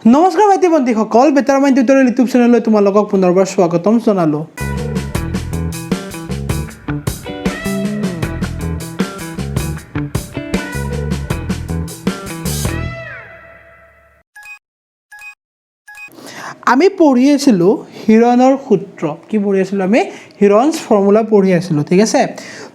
নমস্কাৰ ভাইটি বন্ধুসকল, বেটাৰ মাইণ্ড টিউটৰিয়েল ইউটিউব চেনেললৈ তোমালোকক পুনৰবাৰ স্বাগতম জনালোঁ। আমি পঢ়ি আছিলোঁ হিৰনৰ সূত্ৰ। কি পঢ়ি আছিলোঁ আমি? হিৰনছ ফৰ্মুলা পঢ়ি আছিলোঁ, ঠিক আছে।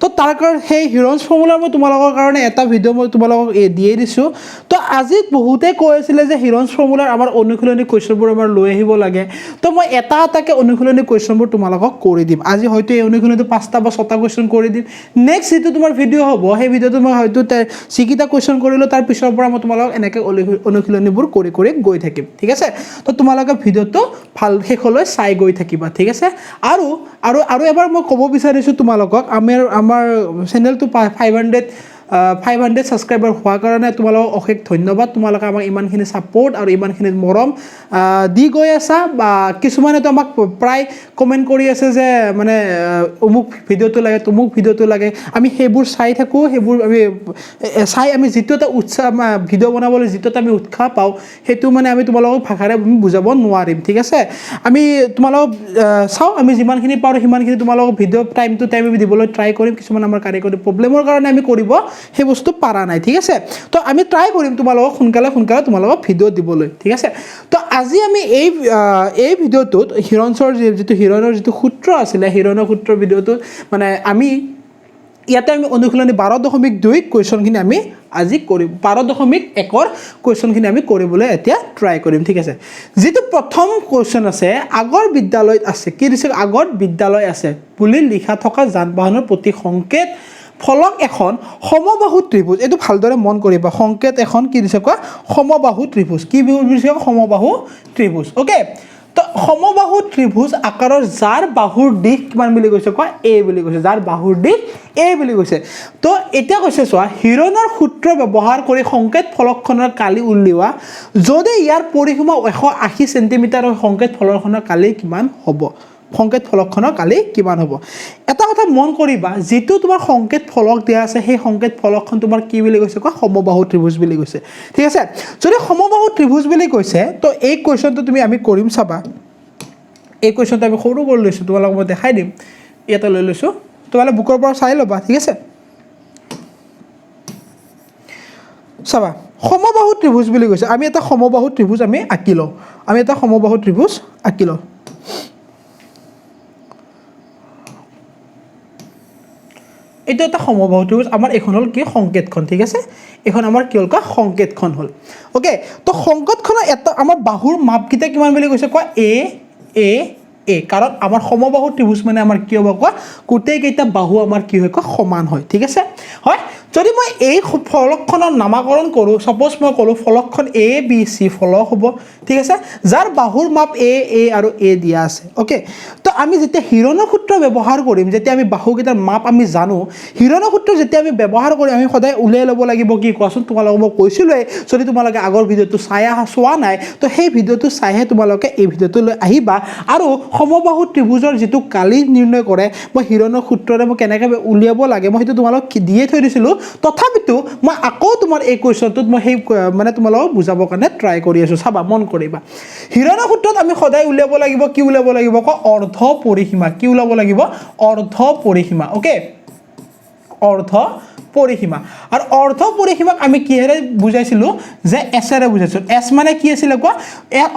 তো তাৰ কাৰণে সেই হিৰনছ ফৰ্মুলা মই তোমালোকৰ কাৰণে এটা ভিডিঅ' মই তোমালোকক দিয়ে দিছোঁ। তো আজি বহুতে কৈ আছিলে যে হিৰনছ ফৰ্মুলাৰ আমাৰ অনুশীলনী কুৱেশ্যনবোৰ আমাৰ লৈ আহিব লাগে। তো মই এটা এটাকৈ অনুশীলনী কুৱেশ্যনবোৰ তোমালোকক কৰি দিম। আজি হয়তো এই অনুশীলনীটো 5টা বা 6টা কুৱেশ্যন কৰি দিম। নেক্সট যিটো তোমাৰ ভিডিঅ' হ'ব, সেই ভিডিঅ'টো মই হয়তো যিকেইটা কুৱেশ্যন কৰিলোঁ তাৰ পিছৰ পৰা মই তোমালোকক এনেকৈ অনুশীলনীবোৰ কৰি গৈ থাকিম, ঠিক আছে। তো তোমালোকে ভিডিঅ'টো ভাল শেষলৈ চাই গৈ থাকিবা, ঠিক আছে। আৰু আৰু আৰু এবাৰ মই ক'ব বিচাৰিছোঁ তোমালোকক, আমাৰ চেনেলটো 500 ছাবস্ক্ৰাইবাৰ হোৱাৰ কাৰণে তোমালোকক অশেষ ধন্যবাদ। তোমালোকে আমাক ইমানখিনি ছাপোৰ্ট আৰু ইমানখিনি মৰম দি গৈ আছা। বা কিছুমানেতো আমাক প্ৰায় কমেণ্ট কৰি আছে যে মানে অমুক ভিডিঅ'টো লাগে, তমুক ভিডিঅ'টো লাগে। আমি সেইবোৰ চাই থাকোঁ, সেইবোৰ আমি যিটো এটা উৎসাহ ভিডিঅ' বনাবলৈ যিটো এটা আমি উৎসাহ পাওঁ, সেইটো মানে আমি তোমালোকক ভাষাৰে বুজাব নোৱাৰিম, ঠিক আছে। আমি তোমালোকক চাওঁ, আমি যিমানখিনি পাৰোঁ সিমানখিনি তোমালোকক ভিডিঅ' টাইম টু টাইম আমি দিবলৈ ট্ৰাই কৰিম। কিছুমান আমাৰ কাৰিকৰী প্ৰব্লেমৰ কাৰণে আমি কৰিব সেই বস্তু পাৰা নাই, ঠিক আছে। তো আমি ট্ৰাই কৰিম তোমালোকক সোনকালে তোমালোকক ভিডিঅ' দিবলৈ, ঠিক আছে। তো আজি আমি এই ভিডিঅ'টোত হিৰণৰ যিটো সূত্ৰ আছিলে, হিৰণৰ সূত্ৰৰ ভিডিঅ'টোত মানে আমি অনুশীলনী 12.2 কুৱেশ্যনখিনি আমি আজি কৰিম। 12.1 কুৱেশ্যনখিনি আমি কৰিবলৈ এতিয়া ট্ৰাই কৰিম, ঠিক আছে। যিটো প্ৰথম কুৱেশ্যন আছে, আগৰ বিদ্যালয়ত আছে, কি দিছে? আগত বিদ্যালয় আছে বুলি লিখা থকা যান বাহনৰ প্ৰতি সংকেত ফলক এখন সমবাহু ত্ৰিভুজ। এইটো ভালদৰে মন কৰিবা। সংকেত এখন কি দিছে কোৱা? সমবাহু ত্ৰিভুজ। কি দিছে? সমবাহু ত্ৰিভুজ, অ'কে। তো সমবাহু ত্ৰিভুজ আকাৰৰ যাৰ বাহুৰ দিশ কিমান বুলি কৈছে কোৱা? এ বুলি কৈছে। যাৰ বাহুৰ দিশ এ বুলি কৈছে। তো এতিয়া কৈছে চোৱা, হিৰণৰ সূত্ৰ ব্যৱহাৰ কৰি সংকেত ফলকখনৰ কালি উলিওৱা। যদি ইয়াৰ পৰিসীমা 180 চেণ্টিমিটাৰ সংকেত ফলকখনৰ কালি কিমান হ'ব? সংকেত ফলকখনৰ কালি কিমান হ'ব? এটা কথা মন কৰিবা, যিটো তোমাৰ সংকেত ফলক দিয়া আছে, সেই সংকেত ফলকখন তোমাৰ কি বুলি কৈছে কোৱা? সমবাহু ত্ৰিভুজ বুলি কৈছে, ঠিক আছে। যদি সমবাহু ত্ৰিভুজ বুলি কৈছে, তো এই কুৱেশ্যনটো আমি কৰিম, চাবা। এই কুৱেশ্যনটো আমি সৰু কৰি লৈছোঁ, তোমালোকক মই দেখাই দিম। ইয়াতে লৈ লৈছোঁ, তোমালোকে বুকৰ পৰা চাই ল'বা, ঠিক আছে। চাবা, সমবাহু ত্ৰিভুজ বুলি কৈছে। আমি এটা সমবাহু ত্ৰিভুজ আমি আঁকি লওঁ। এইটো এটা সমবাহু ত্ৰিভুজ। আমাৰ এইখন হ'ল কি? সংকেতখন, ঠিক আছে। এইখন আমাৰ কি হ'ল কোৱা? সংকেতখন হ'ল, অ'কে। তো সংকেতখনৰ এটা আমাৰ বাহুৰ মাপকেইটা কিমান বুলি কৈছে কোৱা? এ। কাৰণ আমাৰ সমবাহু ত্ৰিভুজ মানে আমাৰ কি হ'ব কোৱা? গোটেইকেইটা বাহু আমাৰ কি হয় কোৱা? সমান হয়, ঠিক আছে। হয়, যদি মই এই ফলকখনৰ নামাকৰণ কৰোঁ, ছাপ'জ মই ক'লোঁ ফলকখন ABC ফলক হ'ব, ঠিক আছে। যাৰ বাহুৰ মাপ এ আৰু এ দিয়া আছে, অ'কে। তো আমি যেতিয়া হিৰণৰ সূত্ৰ ব্যৱহাৰ কৰিম, যেতিয়া আমি বাহুকেইটাৰ মাপ আমি জানো, হিৰণৰ সূত্ৰ যেতিয়া আমি ব্যৱহাৰ কৰিম, আমি সদায় উলিয়াই ল'ব লাগিব কি কোৱাচোন? তোমালোকক মই কৈছিলোঁৱেই, যদি তোমালোকে আগৰ ভিডিঅ'টো চোৱা নাই, তো সেই ভিডিঅ'টো চাইহে তোমালোকে এই ভিডিঅ'টো লৈ আহিবা। আৰু সমবাহু ত্ৰিভুজৰ যিটো কালি নিৰ্ণয় কৰে, মই হিৰণৰ সূত্ৰৰে মই কেনেকৈ উলিয়াব লাগে, মই সেইটো তোমালোকক দিয়ে থৈ দিছিলোঁ। তথাপিতো মই আকৌ তোমাৰ এই কুৱেশ্যনটোত মই সেই মানে তোমালোকক বুজাবৰ কাৰণে ট্ৰাই কৰি আছোঁ। চাবা, মন কৰিবা। হিৰণৰ সূত্ৰত আমি সদায় উলিয়াব লাগিব, কি উলিয়াব লাগিব কোৱা? অৰ্ধ পৰিসীমা। কি ওলাব লাগিব? অৰ্ধ পৰিসীমা, অ'কে। অৰ্ধ পৰিসীমা। আৰু অৰ্ধ পৰিসীমাক আমি কিহেৰে বুজাইছিলোঁ? যে এছেৰে বুজাইছিলোঁ। এছ মানে কি আছিলে কোৱা?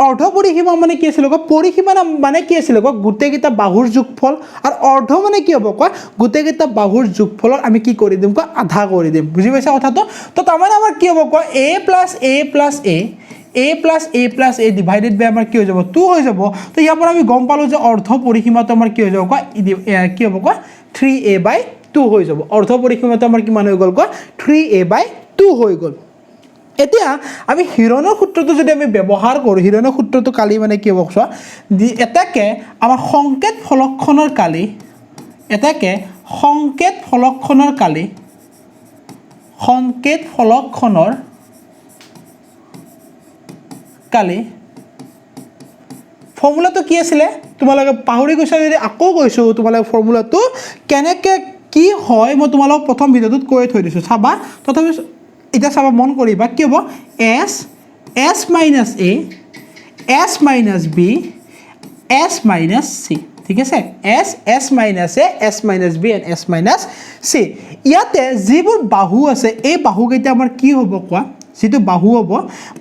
অৰ্ধ পৰিসীমা মানে কি আছিলে কোৱা? পৰিসীমা মানে কি আছিলে কোৱা? গোটেইকেইটা বাহুৰ যোগফল। আৰু অৰ্ধ মানে কি হ'ব কোৱা? গোটেইকেইটা বাহুৰ যোগফলক আমি কি কৰি দিম কোৱা? আধা কৰি দিম। বুজি পাইছা কথাটো? তো তাৰমানে আমাৰ কি হ'ব কোৱা? A প্লাছ এ ডিভাইডেড বাই আমাৰ কি হৈ যাব? 2 হৈ যাব। তো ইয়াৰ পৰা আমি গম পালোঁ যে অৰ্ধ পৰিসীমাটো আমাৰ কি হৈ যাব কোৱা? কি হ'ব কোৱা? 3a/2 হৈ যাব। অৰ্ধ পৰিসীমাটো আমাৰ কিমান হৈ গ'ল কোৱা? 3a/2 হৈ গ'ল। এতিয়া আমি হিৰণৰ সূত্ৰটো যদি আমি ব্যৱহাৰ কৰোঁ, হিৰণৰ সূত্ৰটো কালি মানে কি হ'ব চোৱা? এটাকে আমাৰ সংকেত ফলকখনৰ কালি ফৰ্মুলাটো কি আছিলে? তোমালোকে পাহৰি গৈছা যদি আকৌ কৈছোঁ, তোমালোকে ফৰ্মুলাটো কেনেকৈ কি হয় মই তোমালোকক প্ৰথম ভিডিঅ'টোত কৈ থৈ দিছোঁ, চাবা। তথাপি এতিয়া চাবা, মন কৰিবা, কি হ'ব? এছ মাইনাছ এ s minus b s minus c ঠিক আছে s minus a s minus b and s minus c ইয়াতে যিবোৰ বাহু আছে এই বাহুকেইটা আমাৰ কি হ'ব কোৱা যেটো বাহু হ'ব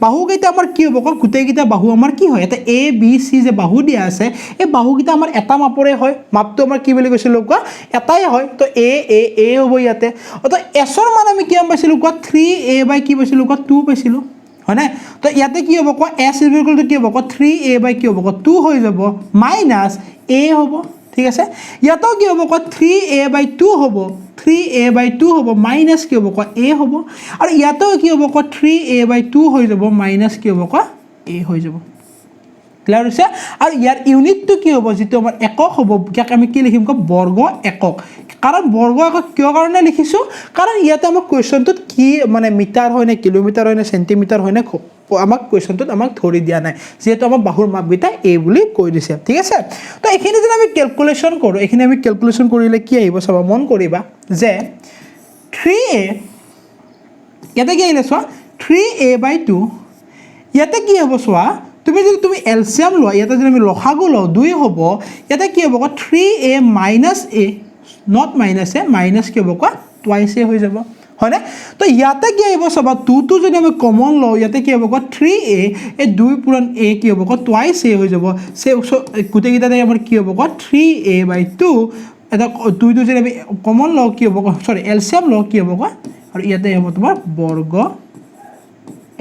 বাহুকেইটা আমাৰ কি হ'ব কোৱা গোটেইকেইটা বাহু আমাৰ কি হয় এটা a b c যে বাহু দিয়া আছে এই বাহুকেইটা আমাৰ এটা মাপৰে হয় মাপটো আমাৰ কি বুলি কৈছিল কোৱা এটাই হয় তো a হ'ব ইয়াতে তো s ৰ মান আমি কি পাইছিলো কোৱা 3a বাই কি পাইছিলো কোৱা 2 পাইছিলো হয় না তো ইয়াতে কি হ'ব কোৱা s ইকুৱেল টু কি হ'ব কোৱা 3a বাই কি হ'ব কোৱা 2 হৈ যাব মাইনাছ a হ'ব ঠিক আছে ইয়াতো কি হ'ব কোৱা 3a বাই 2 হ'ব 3a বাই 2 হ'ব মাইনাছ কি হ'ব কোৱা a হ'ব আৰু ইয়াতো কি হ'ব কোৱা 3a বাই 2 হৈ যাব মাইনাছ কি হ'ব কোৱা a হৈ যাব ক্লিয়াৰ হৈছে আৰু ইয়াৰ ইউনিটটো কি হ'ব যেটো আমাৰ একক হ'ব যাক আমি কি লিখিম কোৱা বৰ্গ একক কাৰণ বৰ্গ একক কিয় কাৰণে লিখিছো কাৰণ ইয়াতে আমাৰ কোৱেশ্চনটোত কি মানে মিটাৰ হয় নে কিলোমিটাৰ হয় নে সেন্টিমিটাৰ হয় নে আমাক কোৱেশ্চনটোত আমাক ধৰি দিয়া নাই যেটো আমাৰ বাহুৰ মাপবিটা a বুলি কৈ দিছে ঠিক আছে তো এখিনি যদি আমি ক্যালকুলেশন কৰো এখিনি আমি ক্যালকুলেশন কৰিলে কি আহিব চাবা মন কৰিবা যে 3a ইয়াতে কি আহিলে চোৱা 3a বাই 2 ইয়াতে কি হ'ব চোৱা তুমি যদি তুমি এলসিয়াম লোৱা ইয়াতে যদি আমি লসাগু লওঁ 2 হ'ব ইয়াতে কি হ'ব 3a minus a not minus a minus কি হ'ব কোৱা টুৱাইছ a হৈ যাব হয়নে তো ইয়াতে কি আহিব চাবা 2 টো যদি আমি কমন লওঁ ইয়াতে কি হ'ব কোৱা 3a এই 2 পূৰণ a কি হ'ব কোৱা টুৱাইছ a হৈ যাব সে গোটেইকেইটাতে আমাৰ কি হ'ব কোৱা 3a বাই 2 এটা 2 টো যদি আমি কমন লওঁ কি হ'ব সৰি এলসিয়াম লওঁ কি হ'ব কোৱা আৰু ইয়াতে হ'ব তোমাৰ বৰ্গ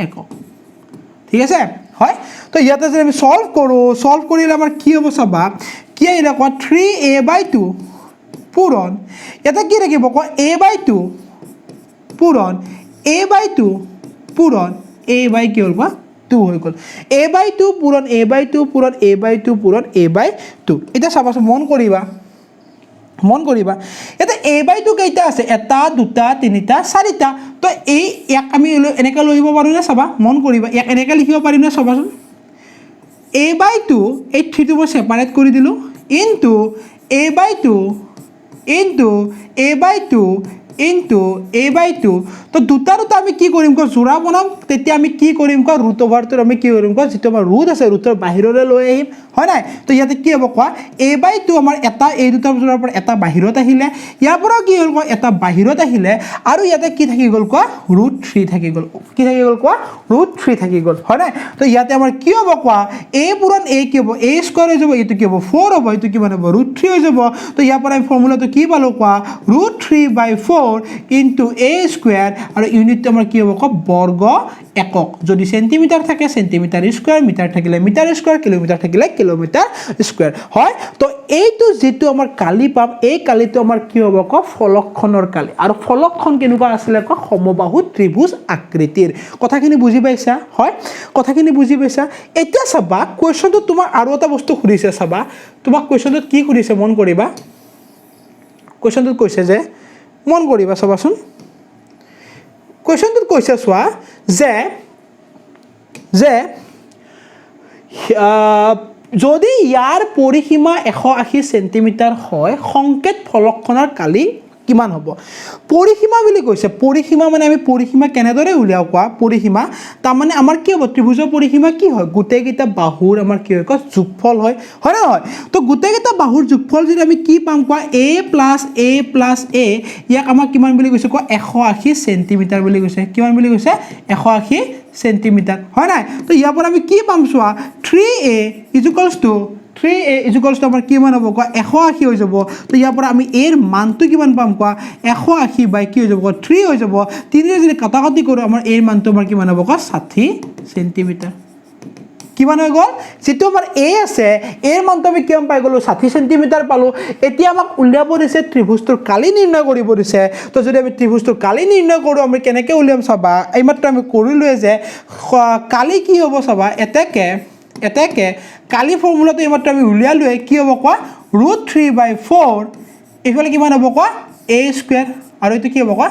একক ঠিক আছে হয় তো ইয়াতে যদি আমি সলভ কৰিলে আমাৰ কি হ'ব চাবা কি আহিলে কোৱা 3a বাই 2 পূৰণ ইয়াতে কি থাকিব কোৱা a বাই 2 পূৰণ a বাই 2 পূৰণ a বাই কি হ'ল কোৱা 2 হৈ গ'ল a বাই 2 পূৰণ a বাই 2 পূৰণ a বাই 2 পূৰণ a বাই 2 এটা চাবাচোন মন কৰিবা এটা a বাই 2 কেইটা আছে এটা দুটা তিনিটা চাৰিটা তো এই এক আমি এনেকা লৈ আহিব পাৰো না চাবা মন কৰিবা এক এনেকা লিখিব পাৰিম না চাবাচোন a বাই 2 এই 3 টো মই সেপাৰেট কৰি দিলো into a by 2 into a by 2 into a by 2 তো দুটা আমি কি কৰিম ক জোৰা বনাম তেতিয়া আমি কি কৰিম ক ৰুট ওভাৰটো আমি কি কৰিম ক যেটো আমাৰ ৰুট আছে ৰুটৰ বাহিৰলৈ লৈ আহিম হয় নাই তো ইয়াতে কি হ'ব কোৱা a বাই 2 আমাৰ এটা এই দুটা জোৰাৰ পৰা এটা বাহিৰত আহিলে ইয়াৰ পৰা কি হ'ল ক এটা বাহিৰত আহিলে আৰু ইয়াতে কি থাকি গ'ল ক √3 থাকি গ'ল কি থাকি গ'ল কোৱা √3 থাকি গ'ল হয় নাই তো ইয়াতে আমাৰ কি হ'ব কোৱা a পূৰণ a কি হ'ব a স্কয়াৰ হৈ যাব এটো কি হ'ব 4 হ'ব এটো কি মানে হ'ব √3 হৈ যাব তো ইয়াৰ পৰা আমি ফৰ্মুলাটো কি পালো কোৱা √3/4 ইনটু a স্কয়াৰ আৰু ইউনিটটো আমাৰ কি হ'ব ক বৰ্গ একক যদি সেন্টিমিটাৰ থাকে সেন্টিমিটাৰ স্কয়াৰ মিটাৰ থাকিলে মিটাৰ স্কয়াৰ কিলোমিটাৰ থাকিলে কিলোমিটাৰ স্কয়াৰ হয় তো এইটো যেটো আমাৰ কালি পাম এই কালিটো আমাৰ কি হ'ব ক ফলকখনৰ কালি আৰু ফলকখন কেনেকুৱা আছিল ক সমবাহু ত্ৰিভুজ আকৃতিৰ কথাখিনি বুজি পাইছা হয় কথাখিনি বুজি পাইছা এতিয়া চাবা কোৱেশ্চনটো তোমাৰ আৰু এটা বস্তু খুদিছে চাবা তোমাক কোৱেশ্চনটোত কি খুদিছে মন কৰিবা কোৱেশ্চনটোত কৈছে যে মন কৰিবা চাবাচোন কোৱেশ্চনটোত কৈছে চোৱা যে যদি ইয়াৰ পৰিসীমা 180 সেন্টিমিটাৰ হয় সংকেত ফলকখনৰ কালি কিমান হ'ব পৰিসীমা বুলি কৈছে পৰিসীমা মানে আমি পৰিসীমা কেনেদৰে উলিয়াও কোৱা পৰিসীমা তাৰ মানে আমাৰ কি হ'ব ত্ৰিভুজৰ পৰিসীমা কি হয় গোটেইকেইটা বাহুৰ আমাৰ কি হয় যোগফল হয় হয় না নহয় তো গোটেইকেইটা বাহুৰ যোগফল যদি আমি কি পাম কোৱা a + a ইয়াক আমাৰ কিমান বুলি কৈছে কোৱা 180 সেন্টিমিটাৰ বুলি কৈছে কিমান বুলি কৈছে 180 সেন্টিমিটাৰ হয় নাই তো ইয়াৰ পৰা আমি কি পাম চোৱা 3a আমাৰ কিমান হ'ব কোৱা 180 হৈ যাব তো ইয়াৰ পৰা আমি এৰ মানটো কিমান পাম কোৱা 180 বাই কি হৈ যাব 3 হৈ যাব 3 যদি কাটাকাটি কৰো আমাৰ এৰ মানটো আমাৰ কিমান হ'ব কোৱা 60 সেন্টিমিটাৰ কিমান হৈ গ'ল যেটো আমাৰ a আছে এৰ মানটো আমি কিমান পাই গলো 60 সেন্টিমিটাৰ পালো এতিয়া আমাক উলিয়াব দিছে ত্ৰিভুজটোৰ কালি নিৰ্ণয় কৰিব দিছে তো যদি আমি ত্ৰিভুজটোৰ কালি নিৰ্ণয় কৰো আমি কেনেকৈ উলিয়াম চাবা এইমাত্ৰ আমি কৰিলোৱে যে কালি কি হ'ব চাবা এতেকে কালি ফৰ্মুলাটো এইমাত্ৰ আমি উলিয়ালোৱে কি হ'ব কোৱা √3/4 ইফালে কিমান হ'ব কোৱা a স্কয়াৰ আৰু এটো কি হ'ব কোৱা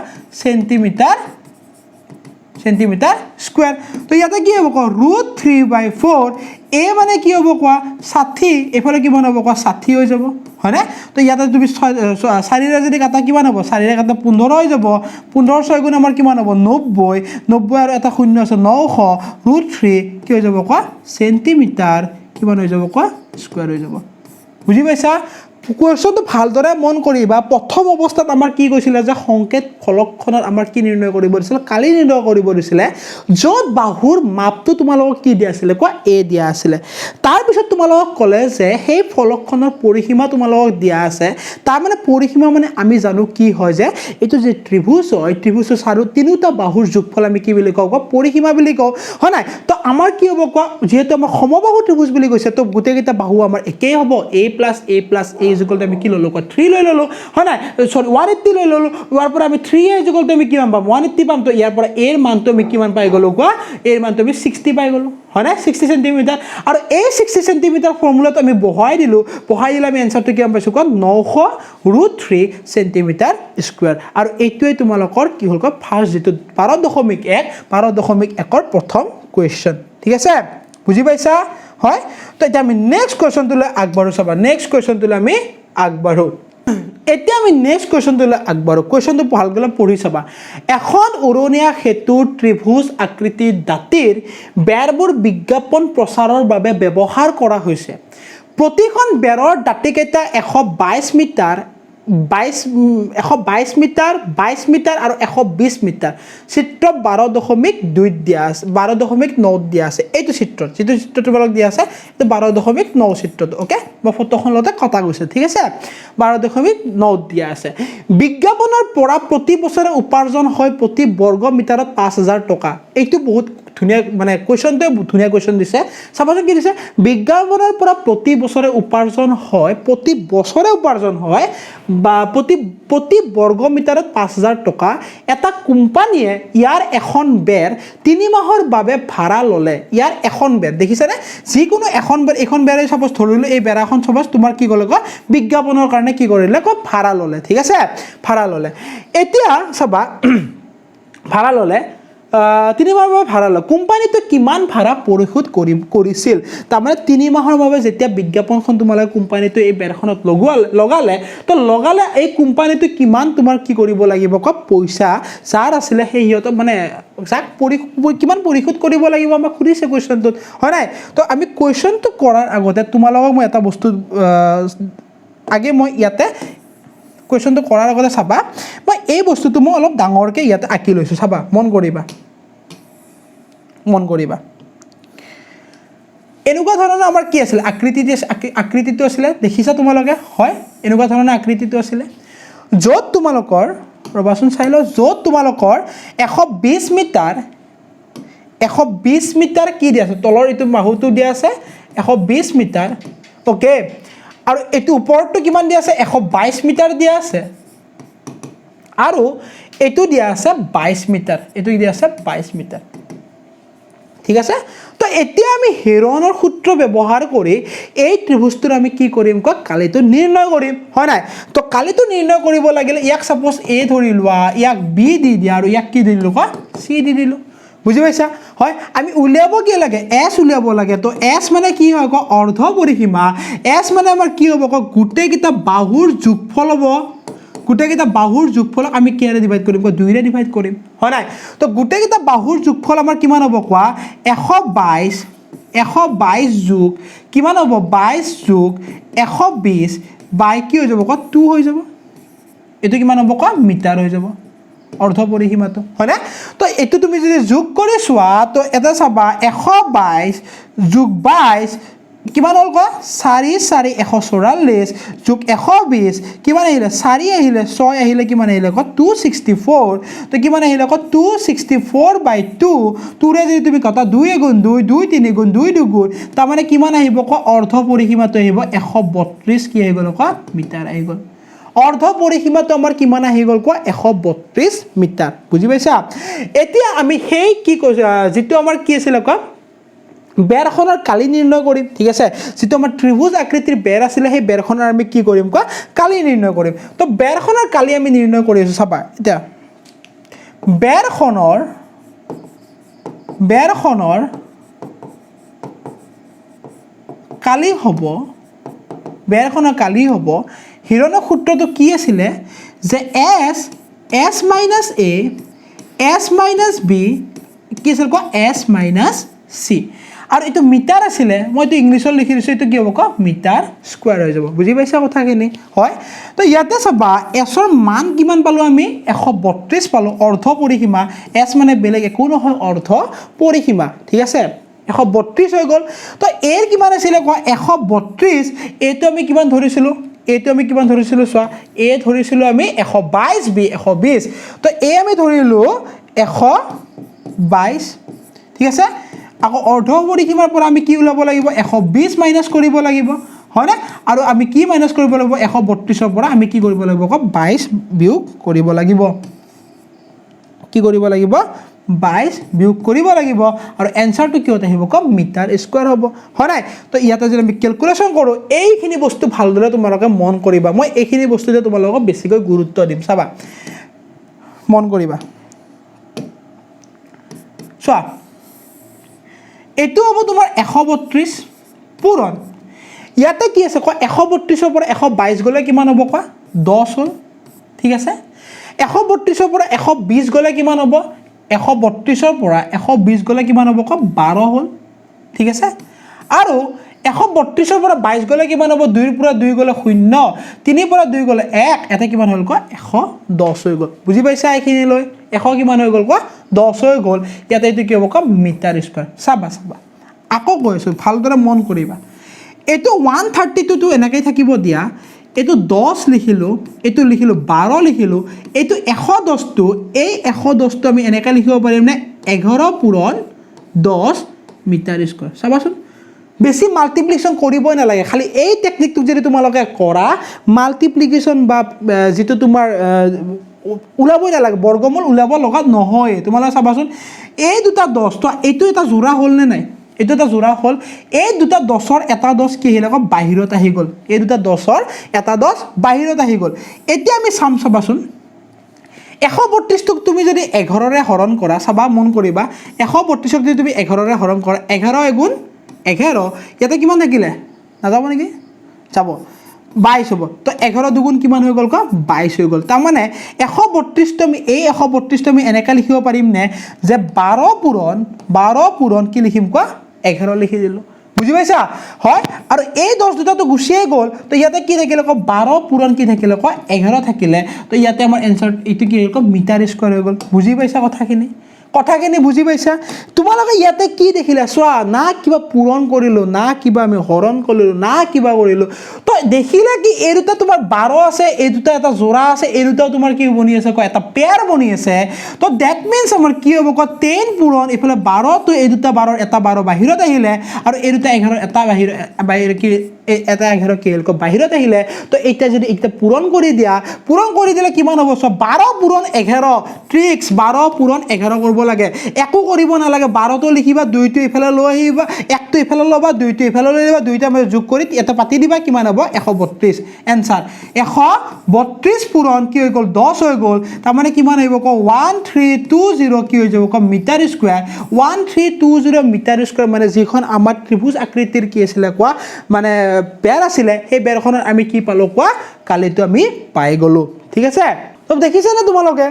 সেন্টিমিটাৰ স্কোয়াৰ তো ইয়াতে কি হ'ব কোৱা √3/4 এ মানে কি হ'ব কোৱা 60 এফালে কিমান হ'ব কোৱা 60 হৈ যাব হয়নে তো ইয়াতে তুমি 4ৰে যদি কাটা কিমান হ'ব 4ৰে কাটা 15 হৈ যাব 15 6 গুণ আমাৰ কিমান হ'ব 90 90 আৰু এটা শূন্য আছে 900 √3 কি হৈ যাব কোৱা সেন্টিমিটাৰ কিমান হৈ যাব কোৱা স্কোয়াৰ হৈ যাব বুজি পাইছা কোৱেশ্যনটো ভালদৰে মন কৰিবা প্ৰথম অৱস্থাত আমাৰ কি কৈছিলে যে সংকেত ফলকখনত আমাৰ কি নিৰ্ণয় কৰিব দিছিল কালি নিৰ্ণয় কৰিব দিছিলে য'ত বাহুৰ মাপটো তোমালোকক কি দিয়া আছিলে কোৱা এ দিয়া আছিলে তাৰ পিছত তোমালোকক ক'লে যে সেই ফলকখনৰ পৰিসীমা তোমালোকক দিয়া আছে তাৰ মানে পৰিসীমা মানে আমি জানো কি হয় যে এইটো যে ত্ৰিভুজ হয় ত্ৰিভুজৰ চাৰো তিনিটা বাহুৰ যোগফল আমি কি বুলি কওঁ পৰিসীমা বুলি কওঁ হয় নাই তো আমাৰ কি হ'ব কোৱা যেহেতু আমাৰ সমবাহু ত্ৰিভুজ বুলি কৈছে তো গোটেইকেইটা বাহু আমাৰ একেই হ'ব a + a ইকুৱেল আমি কি ললো 3 লৈ ললো হয় না সৰি 180 লৈ ললো ইয়াৰ পৰা আমি 3a ইকুৱেল আমি কিমান পাম 180 পাম তো ইয়াৰ পৰা a এৰ মানটো আমি কিমান পাই গলো কোৱা a এৰ মানটো আমি 60 পাই গলো হয় না 60 সেন্টিমিটাৰ আৰু এই 60 সেন্টিমিটাৰ ফৰ্মুলাটো আমি বহাই দিলে আমি এনসাৰটো কিমান পাইছো কোৱা 900 √3 সেন্টিমিটাৰ স্কয়াৰ আৰু এইটোৱে তোমালোকৰ কি হ'ল কোৱা ফাৰ্স্ট যেটো 12.1 ৰ প্ৰথম কোৱেশ্চন ঠিক আছে বুজি পাইছা হয় তো এটা আমি নেক্সট কোৱেশ্চনটোলৈ আগবাঢ়ো চাবা নেক্সট কোৱেশ্চনটোলৈ আমি আগবাঢ়ো এতিয়া আমি নেক্সট কোৱেশ্চনটোলৈ আগবাঢ়ো কোৱেশ্চনটো ভালকৈ পঢ়ি চাবা এখন উৰণীয়া সেতুৰ ত্ৰিভুজ আকৃতিৰ দাঁতিৰ বেৰবোৰ বিজ্ঞাপন প্ৰচাৰৰ বাবে ব্যৱহাৰ কৰা হৈছে প্ৰতিখন বেৰৰ দাঁতিকেইটা 122 মিটাৰ 122 মিটাৰ 22 মিটাৰ আৰু 120 মিটাৰ চিত্ৰ 12.2 দিয়া আছে 12.9 দিয়া আছে এইটো চিত্ৰত যেটো চিত্ৰটো তোমালোক দিয়া আছে এটা 12.9 চিত্ৰটো ওকে মই ফটোখন লতে কটা গৈছে ঠিক আছে 12.9 দিয়া আছে বিজ্ঞাপনৰ পৰা প্ৰতি বছৰে উপাৰ্জন হয় প্ৰতি বৰ্গ মিটাৰত 5000 টকা এইটো বহুত ধুনিয়া মানে কোৱেশ্চনটো ধুনিয়া কোৱেশ্চন দিছে চাবাচোন কি দিছে বিজ্ঞাপনৰ পৰা প্ৰতি বছৰে উপাৰ্জন হয় বা প্ৰতি বৰ্গ মিটাৰত 5000 টকা এটা কোম্পানীয়ে ইয়াৰ এখন বেৰ 3 মাহৰ বাবে ভাড়া ললে ইয়াৰ এখন বেৰ দেখিছানে যিকোনো এখন বেৰে সপোজ ধৰিলো এই বেৰাখন সপোজ তোমাৰ কি গলে বিজ্ঞাপনৰ কাৰণে কি কৰিলে ভাড়া ললে ঠিক আছে ভাড়া ললে এতিয়া চাবা ভাড়া ললে 3 মাহৰ বাবে ভাড়া ললে কোম্পানীটো কিমান ভাড়া পৰিশোধ কৰিছিল তাৰমানে 3 মাহৰ বাবে যেতিয়া বিজ্ঞাপনখন তোমালৈ কোম্পানীটো এই বেৰখনত লগালে এই কোম্পানীটো কিমান তোমাৰ কি কৰিব লাগিব পইচা যাৰ আছিল সেই হিয়ত মানে যাক কিমান পৰিশোধ কৰিব লাগিব আমাক খুদিছে কোৱেশ্চনটোত হয় নাই তো আমি কোৱেশ্চনটো কৰাৰ আগতে তোমালোকক মই এটা বস্তু আগে মই ইয়াতে কোৱেশ্চনটো কৰাৰ আগতে চাবা মই এই বস্তুটো মই অলপ ডাঙৰকৈ ইয়াতে আঁকি লৈছো চাবা মন কৰিবা এনেকুৱা ধৰণৰ আমাৰ কি আছিল আকৃতিটো আছিল দেখিছা তোমালোকে হয় এনেকুৱা ধৰণৰ আকৃতিটো আছিল য'ত তোমালোকৰ ৰবাচোন চাই লও য'ত তোমালোকৰ 120 মিটাৰ কি দিয়া আছে তলৰ ইটো বাহুটো দিয়া আছে 120 মিটাৰ ওকে আৰু এটো ওপৰটো কিমান দিয়া আছে 122 মিটাৰ দিয়া আছে আৰু এটো দিয়া আছে 22 মিটাৰ এটো দিয়া আছে 22 মিটাৰ ঠিক আছে তো এতিয়া আমি হেৰনৰ সূত্ৰ ব্যৱহাৰ কৰি এই ত্ৰিভুজটোৰ আমি কি কৰিম কালিটো নিৰ্ণয় কৰিম হয় নাই তো কালিটো নিৰ্ণয় কৰিব লাগিলে ইয়াক সাপোজ a ধৰি লোৱা ইয়াক b দি দিয়া আৰু ইয়াক কি দিলো c দি দিলো বুজি পাইছা হয় আমি উলিয়াব কি লাগে s উলিয়াব লাগে তো s মানে কি হয় অৰ্ধ পৰিসীমা s মানে আমাৰ কি হ'ব গোটেই কিটা বাহুৰ যোগফল হ'ব গোটেইকেইটা বাহুৰ যোগফল আমি কিৰে ডিভাইড কৰিম 2 ৰে ডিভাইড কৰিম হয় নাই তো গোটেইকেইটা বাহুৰ যোগফল আমাৰ কিমান হ'ব কোৱা 122 যোগ কিমান হ'ব 22 যোগ 120 বাই কি হৈ যাব 2 হৈ যাব এটো কিমান হ'ব মিটাৰ হৈ যাব অৰ্ধ পৰিসীমাটো হয় না তো এটো তুমি যদি যোগ কৰি চোৱা তো এটা চাবা 122 যোগ 22 কিমান হ'ল 144 যোগ 120 কিমান আহিলে 4 আহিলে 6 আহিলে কিমান আহিলে 264 তো কিমান আহিলে 264/2 2ৰে যদি তুমি কটা 2 গুণ 2 2 3 গুণ 2 2 গুণ তাৰ মানে কিমান আহিব অৰ্ধ পৰিসীমাটো আহিব 132 কি আহি গ'ল মিটাৰ আহি গ'ল অৰ্ধ পৰিসীমাটো আমাৰ কিমান আহি গ'ল 132 মিটাৰ বুজি পাইছা এতিয়া আমি সেই কি যেটো আমাৰ কি আছিল বেৰখনৰ কালি নিৰ্ণয় কৰিম ঠিক আছে যেটো আমাৰ ত্ৰিভুজ আকৃতিৰ বেৰ আছিল সেই বেৰখনৰ আমি কি কৰিম কালি নিৰ্ণয় কৰিম তো বেৰখনৰ কালি আমি নিৰ্ণয় কৰি আছো চাবা এতিয়া বেৰখনৰ বেৰখনৰ কালি হ'ব হিৰণৰ সূত্ৰটো কি আছিলে যে s minus a s minus b কি আছিল ক s মাইনাছ c আৰু এইটো মিটাৰ আছিলে মই এইটো ইংলিছত লিখি দিছোঁ এইটো কি হ'ব ক মিটাৰ স্কুৱাৰ হৈ যাব বুজি পাইছা কথাখিনি হয় তো ইয়াতে চাবা এছৰ মান কিমান পালোঁ আমি 132 পালোঁ অৰ্ধ পৰিসীমা এছ মানে বেলেগ একো নহয় অৰ্ধ পৰিসীমা ঠিক আছে 132 হৈ গ'ল তো এৰ কিমান আছিলে কোৱা 132 এইটো আমি কিমান ধৰিছিলোঁ চোৱা এ ধৰিছিলোঁ আমি 122 বি 120 তো এ আমি ধৰিলোঁ 122 ঠিক আছে আকৌ অৰ্ধ পৰিসীমাৰ পৰা আমি কি ওলাব লাগিব 120 মাইনাছ কৰিব লাগিব হয়নে আৰু আমি কি মাইনাছ কৰিব লাগিব 132 ৰ পৰা আমি কি কৰিব লাগিব ক 22 বিয়োগ কৰিব লাগিব 22 আৰু এনসাৰটো কিহত আহিব ক মিটাৰ স্কয়াৰ হ'ব হয় নাই তো ইয়াতে যদি আমি ক্যালকুলেশন কৰো এইখিনি বস্তু ভালদৰে তোমালোকে মন কৰিবা মই এইখিনি বস্তুতে তোমালোকক বেছিকৈ গুৰুত্ব দিম চাবা মন কৰিবা চোৱা এটো হ'ব তোমাৰ 132 পূৰণ ইয়াতে কি আছে ক 132 ৰ পৰা 122 গলে কিমান হ'ব ক 10 হ'ল ঠিক আছে 132 ৰ পৰা 120 গলে কিমান হ'ব 132 ৰ পৰা 120 গলে কিমান হ'ব ক 12 হ'ল ঠিক আছে আৰু 132 ৰ পৰা 22 গলে কিমান হ'ব 2 ৰ পৰা 2 গলে 0 3 ৰ পৰা 2 গলে 1 এটা কিমান হ'ল ক 110 হৈ গ'ল বুজি পাইছা এইখিনি লৈ 100 কিমান হৈ গ'ল ক 10 হৈ গ'ল ইয়াতে এইটো কি হ'ব ক মিটাৰ স্কয়াৰ চাবা আকৌ কৈছো ভালদৰে মন কৰিবা এটো 132 টো এনেকৈ থাকিব দিয়া এটো 10 লিখিলো এটো লিখিলো 12 লিখিলো এটো 110 টো এই 110 টো আমি এনেকৈ লিখিব পাৰিম নে 11 পূৰণ 10 মিটাৰ স্কয়াৰ চাবাচোন বেছি মাল্টিপ্লিকেশন কৰিবই নালাগে খালি এই টেকনিকটো যদি তোমালোকে কৰা মাল্টিপ্লিকেশন বা যেটো তোমাৰ উলাবই নালাগে বৰ্গমূল উলাব লগা নহয় তোমালোকে চাবাচোন এই দুটা 10 তো এইটো এটা জোৰা হল নে নাই এইটো এটা জোৰা হল এই দুটা 10 ৰ এটা 10 কি হিল আকৌ বাহিৰত আহি গল এই দুটা 10 ৰ এটা 10 বাহিৰত আহি গল এতিয়া আমি চাম চাবাচোন 132 টোক তুমি যদি 11 ৰে হৰণ কৰা চাবা মন কৰিবা 132 ক যদি তুমি 11 ৰে হৰণ কৰা 11 গুণ 11 ইয়াতে কিমান থাকিলে নাযাব নেকি যাব 22 হ'ব তো 11 দুগুণ কিমান হৈ গ'ল ক 22 হৈ গ'ল তাৰ মানে 132 টো আমি এই 132 টো আমি এনেকা লিখিব পাৰিম নে যে 12 পূৰণ কি লিখিম ক 11 লিখি দিলো বুজি পাইছা হয় আৰু এই 10 দুটা তো গুছিয়ে গ'ল তো ইয়াতে কি থাকিলে ক 12 পূৰণ কি থাকিলে ক 11 থাকিলে তো ইয়াতে আমাৰ এনসাৰ এইটো কি হ'ল ক মিটাৰ স্কয়াৰ হৈ গ'ল বুজি পাইছা কথাখিনি বুজি পাইছা তোমালোকে ইয়াতে কি দেখিলা চোৱা না কিবা পূৰণ কৰিলো না কিবা আমি হৰণ কৰিলো না কিবা কৰিলো তো দেখিলা কি এই দুটা তোমাৰ 12 আছে এই দুটা এটা জোৰা আছে এই দুটা তোমাৰ কি বনি আছে ক এটা পেয়াৰ বনি আছে তো দ্যাট মিন্স আমাৰ কি হ'ব ক 10 পূৰণ ইফালে 12 তো এই দুটা 12 এটা 12 বাহিৰত আহিলে আৰু এই দুটা 11 এটা বাহিৰ কি এটা 11 কি হ'ল ক বাহিৰত আহিলে তো এইটা যদি এইটা পূৰণ কৰি দিলে কিমান হ'ব সব 12 পূৰণ 11 ট্ৰিক্স 12 পূৰণ 11 কৰিব লাগে একো কৰিব নালাগে 12 তো লিখিবা 2 টো ইফালে লৈ আহিবা 1 টো ইফালে লবা 2 টো ইফালে লৈ আহিবা দুইটা মই যোগ কৰি এটা পাতি দিবা কিমান হ'ব 132 এনসাৰ 132 পূৰণ কি হৈ গ'ল 10 হৈ গ'ল তাৰ মানে কিমান আহিব ক 1320 কি হৈ যাব ক মিটাৰ স্কয়াৰ 1320 মিটাৰ স্কয়াৰ মানে যিখন আমাৰ ত্ৰিভুজ আকৃতিৰ কি আছিল কোৱা মানে বেৰ আছিলে সেই বেৰখনৰ আমি কি পালো কোৱা কালিটো আমি পাই গলো ঠিক আছে তো দেখিছা না তোমালোকে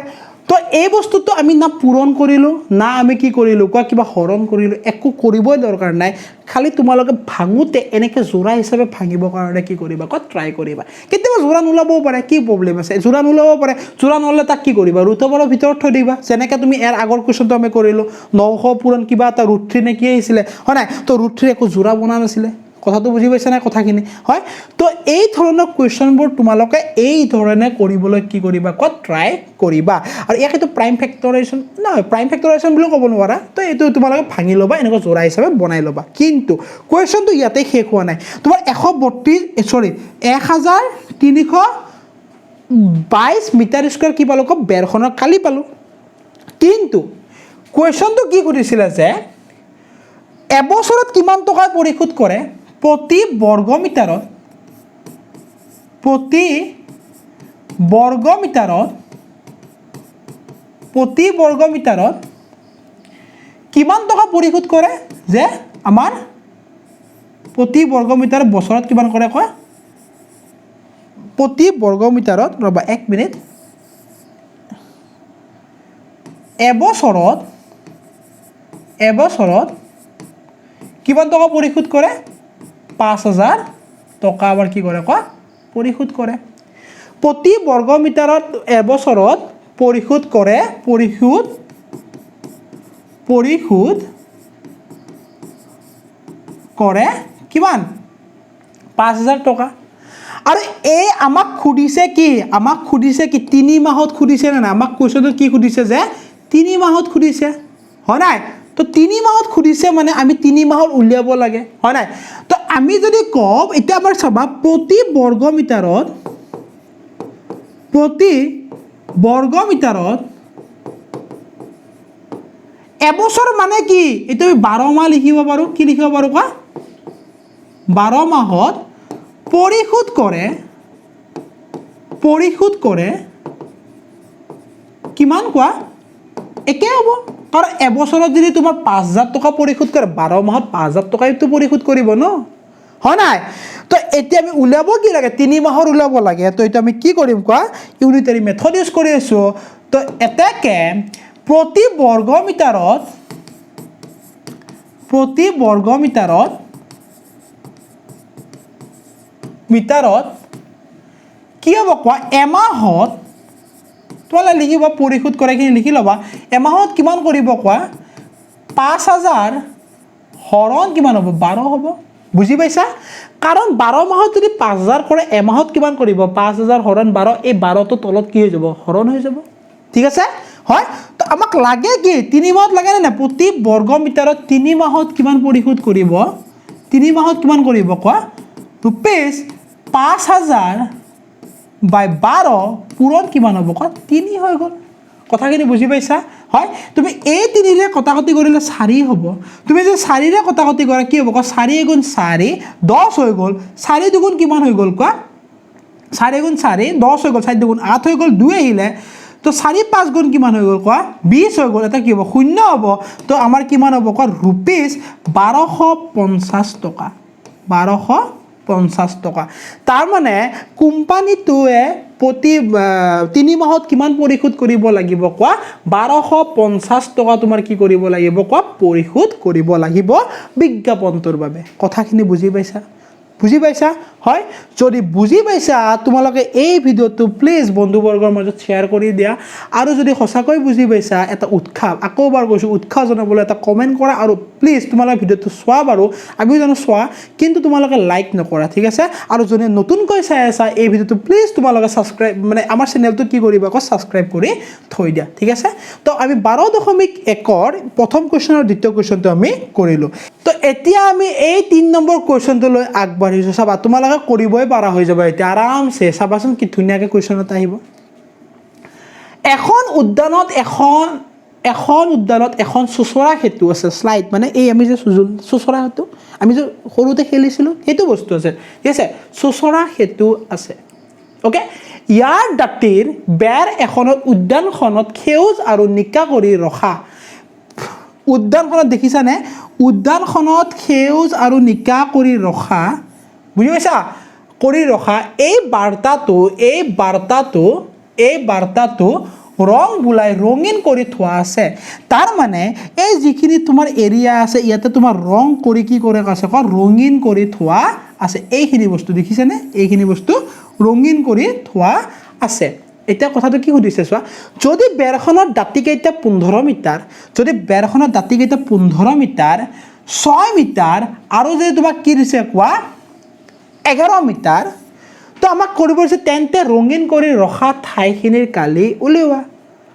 তো এই বস্তুটো আমি না পূৰণ কৰিলো না আমি কি কৰিলো কোৱা কিবা হৰণ কৰিলো একো কৰিবই দৰকাৰ নাই খালি তোমালোকে ভাঙুতে এনেকে জোৰা হিচাপে ভাঙিব কাৰণে কি কৰিবা ক ট্ৰাই কৰিবা কেতিয়াবা জোৰা নোলাবও পাৰে কি প্ৰবলেম আছে জোৰা নোলাব পাৰে জোৰা নলে তাক কি কৰিবা ৰুটৰ ভিতৰত থৈ দিবা যেনেকৈ তুমি এৰ আগৰ কোৱেশ্চনটো আমি কৰিলো 900 পূৰণ কিবা এটা √3 নে কি আহিছিলে হয় নাই তো √3 একো জোৰা বনা নাছিলে কথাটো বুজি পাইছা না কথাখিনি হয় তো এই ধৰণৰ কোৱেশ্চনবোৰ তোমালোকে এই ধৰণে কৰিবলৈ কি কৰিবা ক ট্ৰাই কৰিবা আৰু ইয়াকেতো প্ৰাইম ফেক্টৰাইজেশ্যন নহয় প্ৰাইম ফেক্টৰাইজেশ্যন বুলি ক'ব নোৱাৰা তো এইটো তোমালোকে ভাঙি ল'বা এনেকুৱা জোৰা হিচাপে বনাই ল'বা কিন্তু কোৱেশ্চনটো ইয়াতে শেষ হোৱা নাই তোমাৰ 1322 মিটাৰ স্কয়াৰ কি পালো ক বেৰখনৰ কালি পালো কিন্তু কোৱেশ্চনটো কি সুধিছিলে যে এবছৰত কিমান টকা পৰিশোধ কৰে প্ৰতি বৰ্গ মিটাৰত কিমান টকা পৰিশোধ কৰে যে আমাৰ প্ৰতি বৰ্গমিটাৰ বছৰত কিমান কৰে কয় প্ৰতি বৰ্গমিটাৰত ৰবা 1 মিনিট এবছৰত কিমান টকা পৰিশোধ কৰে 5000 টকা আবাৰ কি কৰে কয় পৰিশোধ কৰে প্ৰতি বৰ্গমিটাৰত এবছৰত পৰিশোধ কৰে কিমান 5000 টকা আৰু এই আমাক খুদিছে কি 3 মাহত খুদিছে না আমাক কোৱেশ্চনটো কি খুদিছে যে 3 মাহত খুদিছে হয় নাই তো 3 মাহত খুদিছে মানে আমি 3 মাহত উলিয়াব লাগে হয় নাই তো আমি যদি কম এটা আমাৰ চাবা প্ৰতি বৰ্গমিটাৰত এবছৰ মানে কি এটা আমি 12 মাহ লিখিব পাৰো কি লিখিব পাৰো কা 12 মাহত পৰিশোধ কৰে কিমান কোৱা একে হ'ব কাৰণ এবছৰত যদি তোমাৰ 5000 টকা পৰিশোধ কৰে 12 মাহত 5000 টকাইটো পৰিশোধ কৰিব ন হয় নাই তো এতিয়া আমি উলাব কি লাগে 3 মাহৰ উলাব লাগে তো এটা আমি কি কৰিম কোৱা ইউনিটাৰী মেথড ইউজ কৰি আছো তো এটাকে প্ৰতি বৰ্গমিটাৰত কি হ'ব কোৱা এমাহত তোমালে লিখিবা পৰিশোধ কৰে কি লিখি লবা এমাহত কিমান কৰিব কোৱা 5000 হৰণ কিমান হ'ব 12 হ'ব বুজি পাইছা কাৰণ 12 মাহত যদি 5000 কৰে এমাহত কিমান কৰিব 5000 হৰণ 12 এই 12 তো তলত কি হৈ যাব হৰণ হৈ যাব ঠিক আছে হয় তো আমাক লাগে কি 3 মাহত লাগে না প্ৰতি বৰ্গমিটাৰত 3 মাহত কিমান পৰিশোধ কৰিব 3 মাহত কিমান কৰিব কোৱা ৰুপিস 5000 বাই 12 পূৰণ কিমান হ'ব কোৱা 3 হৈ গ'ল কথাখিনি বুজি পাইছা হয় তুমি এই 3 ৰে কটাকটি কৰিলে 4 হ'ব তুমি যে 4 ৰে কটাকটি কৰা কি হ'ব কোৱা 4 গুণ 4 10 হৈ গ'ল 4 দুগুণ কিমান হৈ গ'ল কোৱা 4 গুণ 4 10 হৈ গ'ল 4 দুগুণ 8 হৈ গ'ল 2 আহিলে তো 4 5 গুণ কিমান হৈ গ'ল কোৱা 20 হৈ গ'ল এটা কি হ'ব 0 হ'ব তো আমাৰ কিমান হ'ব কোৱা ৰুপিস 1250 টকা 1250 টকা তাৰ মানে কোম্পানীটোৱে প্ৰতি 3 মাহত কিমান পৰিশোধ কৰিব লাগিব কোৱা 1250 টকা তোমাৰ কি কৰিব লাগিব কোৱা পৰিশোধ কৰিব লাগিব বিজ্ঞাপনটোৰ বাবে কথাখিনি বুজি পাইছা হয় যদি বুজি পাইছা তোমালোকে এই ভিডিওটো প্লিজ বন্ধুবৰ্গৰ মাজত শেয়াৰ কৰি দিয়া আৰু যদি সঁচাকৈ বুজি পাইছা এটা উৎসাহ আকৌবাৰ কৈছো উৎসাহ জনাবলৈ এটা কমেন্ট কৰা আৰু প্লিজ তোমালোকে ভিডিওটো চোৱা বাৰু আমি জানো চোৱা কিন্তু তোমালোকে লাইক নকৰা ঠিক আছে আৰু যদি নতুনকৈ চাই আছা এই ভিডিওটো প্লিজ তোমালোকে সাবস্ক্ৰাইব মানে আমাৰ চেনেলটো কি কৰিবা ক সাবস্ক্ৰাইব কৰি থৈ দিয়া ঠিক আছে তো আমি 12.1 প্ৰথম কোৱেশ্চন আৰু দ্বিতীয় কোৱেশ্চনটো আমি কৰিলো তো এতিয়া আমি এই 3 নম্বৰ কোৱেশ্চনটো লৈ আগবাঢ়িছো চাবা তোমালোকে কৰিবই পাৰা হৈ যাব এতিয়া আৰামছে চাবাচোন কি ধুনীয়াকৈ কোৱেশ্চন এটা আহিব এখন উদ্যানত এখন সুচৰা হেতু আছে স্লাইড মানে এই আমি যে সুচৰা হেতু আমি যে সৰুতে খেলিছিলো হেতু বস্তু আছে ঠিক আছে সুচৰা হেতু আছে ওকে ইয়াৰ দাঁতিৰ বেৰ এখনত উদ্যানখনত সেউজ আৰু নিকা কৰি ৰখা উদ্যানখনত দেখিছানে উদ্যানখনত সেউজ আৰু নিকা কৰি ৰখা বুজি পাইছা কৰি ৰখা এই বাৰ্তাটো ৰং বুলাই ৰঙিন কৰি থোৱা আছে তাৰ মানে এই যিখিনি তোমাৰ এৰিয়া আছে ইয়াতে তোমাৰ ৰং কৰি কি কৰে আছে ৰঙিন কৰি থোৱা আছে এইখিনি বস্তু দেখিছানে এইখিনি বস্তু ৰঙিন কৰি থোৱা আছে এটা কথাটো কি সুধিছে চোৱা যদি বেৰখনৰ দাঁতি কেইটা 15 মিটাৰ যদি বেৰখনৰ দাঁতি কেইটা 15 মিটাৰ 6 মিটাৰ আৰু যদি তোমাক কি দিছে কোৱা 11 মিটাৰ তো আমাক কৰিব আছে তেন্তে ৰঙিন কৰি ৰখা ঠাইখিনিৰ কালি উলিওৱা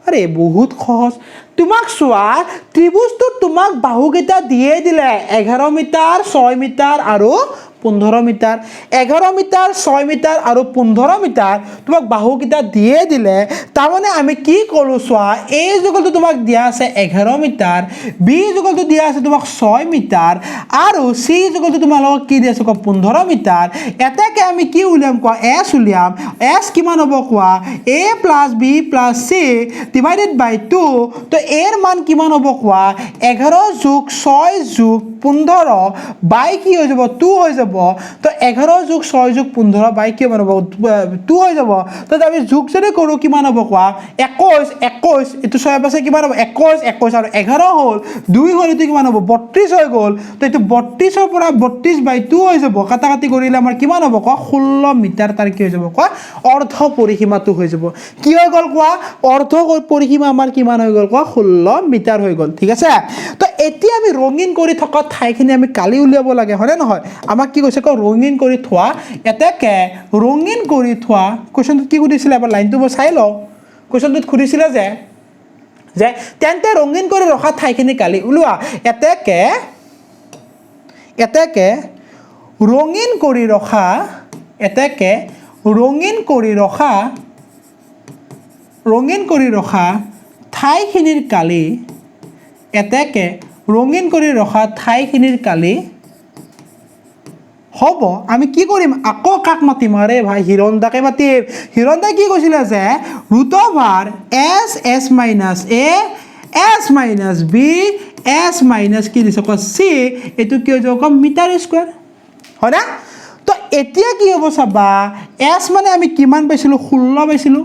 আৰে বহুত সহজ তোমাক চোৱা ত্ৰিভুজটো তোমাক বাহুকেইটা দিয়ে দিলে 11 মিটাৰ 6 মিটাৰ আৰু 15 মিটাৰ 11 মিটাৰ 6 মিটাৰ আৰু 15 মিটাৰ তোমাক বাহুকেইটা দিয়ে দিলে তাৰমানে আমি কি কৰো চোৱা a যুগলটো তোমাক দিয়া আছে 11 মিটাৰ b যুগলটো দিয়া আছে তোমাক 6 মিটাৰ আৰু c যুগলটো তোমালোকক কি দিয়া আছে 15 মিটাৰ এটাকে আমি কি উলিয়াম কোৱা s উলিয়াম s কিমান হ'ব কোৱা a + b + c ডিভাইডেড বাই 2 তো a এর মান কিমান হ'ব কোৱা 11 + 6 + 15 বাই কি হৈ যাব 2 হৈ যাব তো 11 + 6 + 15 বাই কি হ'ব 2 হৈ যাব তো আমি যোগ যদি কৰো কিমান হ'ব কোৱা 21 21 এটো 6 পাছে কিমান হ'ব 21 21 আৰু 11 হ'ল 2 হ'ল এটো কিমান হ'ব 32 হৈ গ'ল তো এটো 32 ৰ পৰা 32 বাই 2 হৈ যাব কাটাকাটি কৰিলে আমাৰ কিমান হ'ব কোৱা 16 মিটাৰ তাৰ কি হৈ যাব কোৱা অৰ্ধ পৰিসীমাটো হৈ যাব কি হৈ গ'ল কোৱা অৰ্ধ পৰিসীমা আমাৰ কিমান হৈ গ'ল কোৱা 16 মিটাৰ হৈ গ'ল ঠিক আছে তো এতিয়া আমি ৰঙিন কৰি থকা ঠাইখিনি আমি কালি উলিয়াব লাগে হয়নে নহয় আমাক কি কৈছে ৰঙিন কৰি থোৱা এটাকে ৰঙিন কৰি থোৱা কোৱেশ্চনটো কি সুধিছিলে এবাৰ লাইনটো মই চাই লওঁ কোৱেশ্চনটোত সুধিছিলে যে তেন্তে ৰঙিন কৰি ৰখা ঠাইখিনি কালি উলিওৱা এটাকে ৰঙিন কৰি ৰখা ঠাইখিনিৰ কালি এটাকে ৰঙিন কৰি ৰখা ঠাইখিনিৰ কালি হ'ব আমি কি কৰিম আকৌ কাক মাতিম আৰে ভাই হিৰণদাকে মাতিম হিৰণদাই কি কৈছিলে যে √s s - a s - b s - কি দিছে c এটো কি হৈ যাব মিটাৰ স্কয়াৰ হয় না তো এতিয়া কি হ'ব চাবা s মানে আমি কিমান পাইছিলো 16 পাইছিলো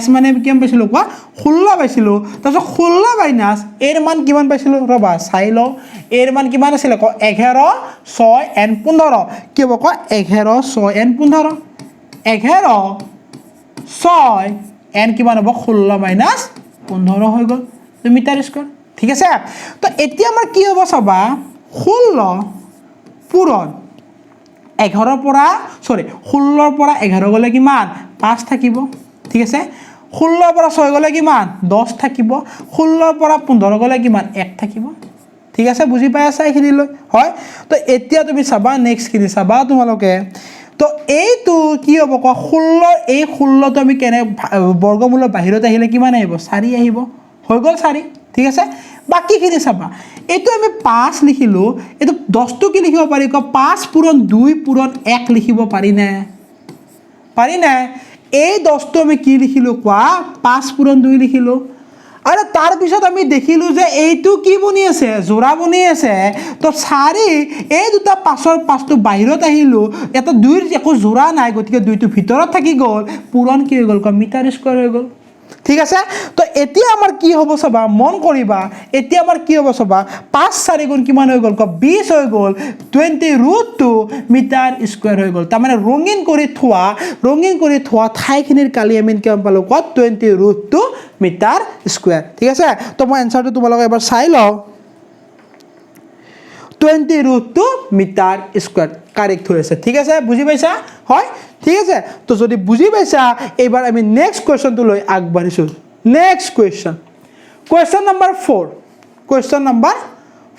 s মানে আমি কিমান পাইছিলো কোৱা 16 পাইছিলো তাৰপিছত 16 মাইনাস এৰ মান কিমান পাইছিলো ৰবা চাই ল এর মান কিমান আছিল 11 6 n 15 কি হ'ব কোৱা 11 6 n 15 11 6 n কিমান হ'ব 16 মাইনাস 15 হৈ গ'ল মিটাৰ স্কয়াৰ ঠিক আছে তো এতিয়া আমাৰ কি হ'ব চাবা 16 পূৰণ 11 পৰা 16 পৰা 11 গলে কিমান 5 থাকিব ঠিক আছে 16 পৰা 6 গলে কিমান 10 থাকিব 16 পৰা 15 গলে কিমান 1 থাকিব ঠিক আছে বুজি পাই আছা এইখিনি লৈ হয় তো এতিয়া তুমি চাবা নেক্সট কিনি চাবা তোমালোকে তো এইটো কি হ'ব ক 16 এই 16 তো আমি কেনে বৰ্গমূলৰ বাহিৰত আহিলে কিমান আহিব 4 আহিব হৈ গ'ল 4 ঠিক আছে বাকি খিনি চাবা এটো আমি 5 লিখিলো এটো 10 টো কি লিখিব পাৰি ক 5 পূৰণ 2 পূৰণ 1 লিখিব পাৰি না এই 10 টো আমি কি লিখিলো কোৱা 5 পূৰণ 2 লিখিলো আৰু তাৰ পিছত আমি দেখিলো যে এইটো কি বনি আছে জোৰা বনি আছে তো 4 এই দুটা 5ৰ 5টো বাহিৰত আহিলো এটা 2ৰ একো জোৰা নাই গতিকে 2টো ভিতৰত থাকি গ'ল পূৰণ কি হৈ গ'ল ক মিটাৰ স্কয়াৰ হৈ গ'ল ঠিক আছে তো এতিয়া আমাৰ কি হ'ব চাবা মন কৰিবা এতিয়া আমাৰ কি হ'ব চাবা 5 4 গুণ কিমান হৈ গ'ল ক 20 হৈ গ'ল 20√2 মিটাৰ স্কয়াৰ হৈ গ'ল তাৰ মানে ৰঙিন কৰি থোৱা ঠাইখিনিৰ কালি আমি কিমান পালো ক 20√2 মিটাৰ স্কয়াৰ ঠিক আছে তো মই এনসাৰটো তোমালোকে এবাৰ চাই লও 20√2 মিটাৰ স্কয়াৰ কারেক্ট হয়েছে ঠিক আছে বুঝি পাইছা হয় ঠিক আছে তো যদি বুঝি পাইছা এবাৰ আমি নেক্সট কোৱেশ্চনটো লৈ আগবাঢ়িছো নেক্সট কোৱেশ্চন নাম্বাৰ